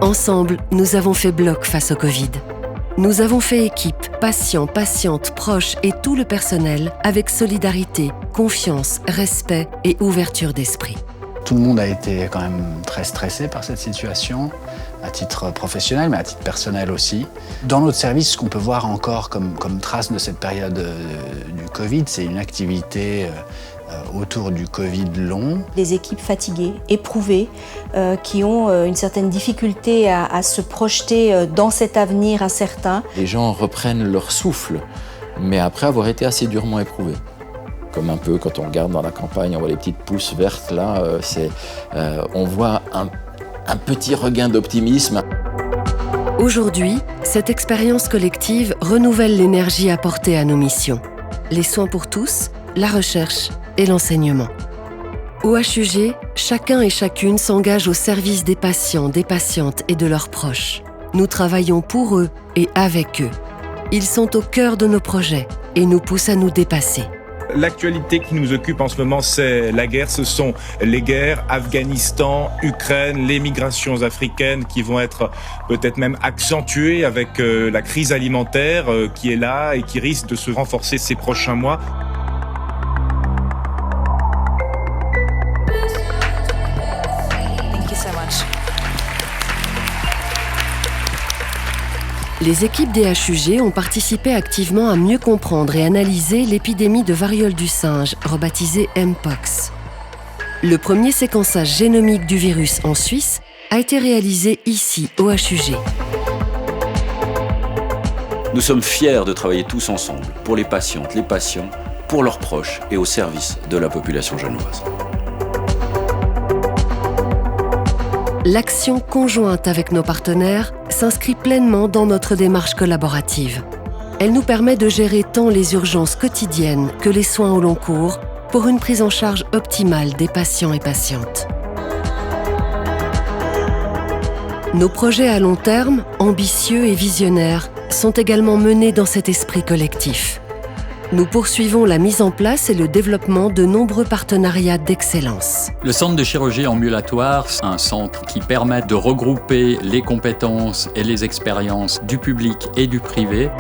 Ensemble, nous avons fait bloc face au Covid. Nous avons fait équipe, patients, patientes, proches et tout le personnel avec solidarité, confiance, respect et ouverture d'esprit. Tout le monde a été quand même très stressé par cette situation, à titre professionnel, mais à titre personnel aussi. Dans notre service, ce qu'on peut voir encore comme trace de cette période du Covid, c'est une activité autour du Covid long. Des équipes fatiguées, éprouvées, qui ont une certaine difficulté à se projeter dans cet avenir incertain. Les gens reprennent leur souffle, mais après avoir été assez durement éprouvés. Comme un peu quand on regarde dans la campagne, on voit les petites pousses vertes là, on voit un petit regain d'optimisme. Aujourd'hui, cette expérience collective renouvelle l'énergie apportée à nos missions. Les soins pour tous, la recherche et l'enseignement. Au HUG, chacun et chacune s'engage au service des patients, des patientes et de leurs proches. Nous travaillons pour eux et avec eux. Ils sont au cœur de nos projets et nous poussent à nous dépasser. L'actualité qui nous occupe en ce moment, c'est la guerre. Ce sont les guerres, Afghanistan, Ukraine, les migrations africaines qui vont être peut-être même accentuées avec la crise alimentaire qui est là et qui risque de se renforcer ces prochains mois. Les équipes des HUG ont participé activement à mieux comprendre et analyser l'épidémie de variole du singe, rebaptisée Mpox. Le premier séquençage génomique du virus en Suisse a été réalisé ici, au HUG. Nous sommes fiers de travailler tous ensemble, pour les patientes, les patients, pour leurs proches et au service de la population genevoise. L'action conjointe avec nos partenaires s'inscrit pleinement dans notre démarche collaborative. Elle nous permet de gérer tant les urgences quotidiennes que les soins au long cours pour une prise en charge optimale des patients et patientes. Nos projets à long terme, ambitieux et visionnaires, sont également menés dans cet esprit collectif. Nous poursuivons la mise en place et le développement de nombreux partenariats d'excellence. Le centre de chirurgie ambulatoire, c'est un centre qui permet de regrouper les compétences et les expériences du public et du privé.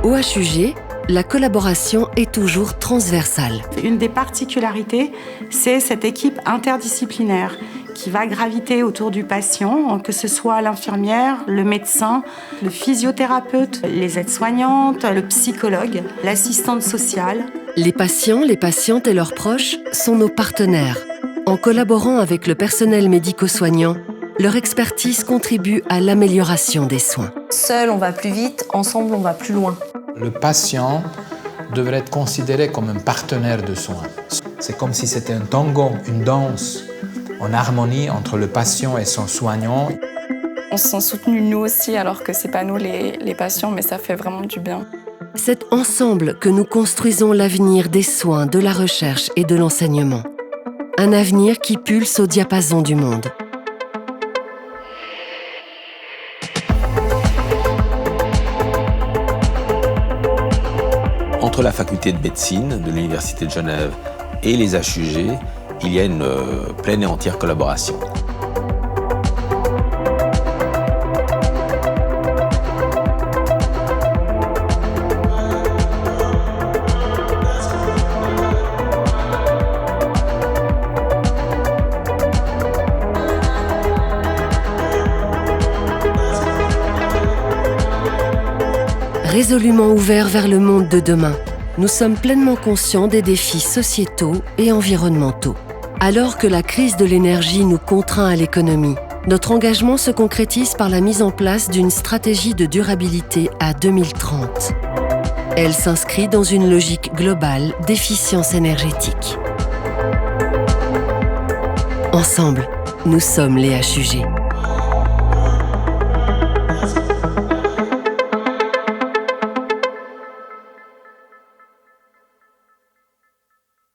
Au HUG, la collaboration est toujours transversale. Une des particularités, c'est cette équipe interdisciplinaire qui va graviter autour du patient, que ce soit l'infirmière, le médecin, le physiothérapeute, les aides-soignantes, le psychologue, l'assistante sociale. Les patients, les patientes et leurs proches sont nos partenaires. En collaborant avec le personnel médico-soignant, leur expertise contribue à l'amélioration des soins. Seul, on va plus vite, ensemble, on va plus loin. Le patient devrait être considéré comme un partenaire de soins. C'est comme si c'était un tango, une danse en harmonie entre le patient et son soignant. On se sent soutenu nous aussi, alors que c'est pas nous les patients, mais ça fait vraiment du bien. C'est ensemble que nous construisons l'avenir des soins, de la recherche et de l'enseignement. Un avenir qui pulse au diapason du monde. Entre la faculté de médecine de l'Université de Genève et les HUG, il y a une pleine et entière collaboration. Résolument ouverts vers le monde de demain, nous sommes pleinement conscients des défis sociétaux et environnementaux. Alors que la crise de l'énergie nous contraint à l'économie, notre engagement se concrétise par la mise en place d'une stratégie de durabilité à 2030. Elle s'inscrit dans une logique globale d'efficience énergétique. Ensemble, nous sommes les HUG.